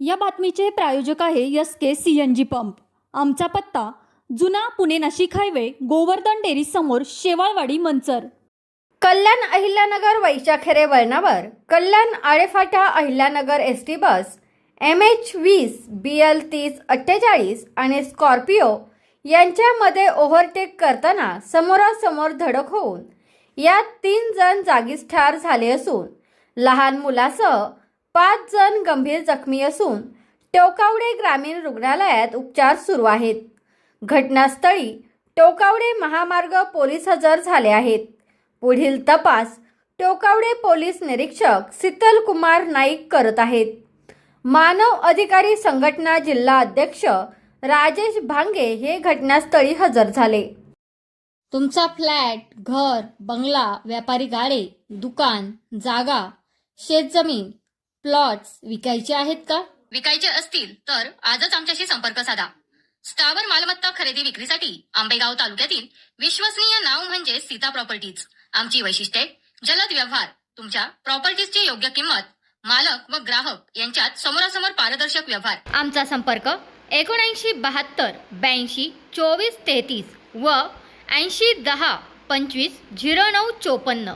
या बातमीचे प्रायोजक आहे SK CNG पंप। आमचा पत्ता जुना पुणे नाशिक हायवे, गोवर्धन डेअरी समोर, शेवाळवाडी, मंचर। कल्याण अहिल्यानगर वैशाखेरे वळणावर कल्याण आळेफाटा अहिल्यानगर ST बस MH20 BL 3048 आणि स्कॉर्पिओ यांच्यामध्ये ओव्हरटेक करताना समोरासमोर धडक होऊन यात 3 जण जागीच ठार झाले असून लहान मुलासह 5 जण गंभीर जखमी असून टोकावडे ग्रामीण रुग्णालयात उपचार सुरू आहेत। घटनास्थळी टोकावडे महामार्ग पोलीस हजर झाले आहेत। पुढील तपास टोकावडे पोलीस निरीक्षक शीतल कुमार नाईक करत आहेत। मानव अधिकारी संघटना जिल्हा अध्यक्ष राजेश भांगे हे घटनास्थळी हजर झाले। तुमचा फ्लॅट, घर, बंगला, व्यापारी गाडे, दुकान, जागा, शेतजमीन, प्लॉट्स विकायचे आहेत का? विकायचे असतील तर आजच आमच्याशी संपर्क साधा। स्थावर मालमत्ता खरेदी विक्रीसाठी आंबेगाव तालुक्यातील विश्वसनीय नाव म्हणजे सीता प्रॉपर्टीज। आमची वैशिष्ट्ये: जलद व्यवहार, तुमच्या प्रॉपर्टीजची योग्य किंमत, मालक व ग्राहक यांच्यात समोरासमोर पारदर्शक व्यवहार। आमचा संपर्क 7972 82 24 33 व 80 10 25 09 54।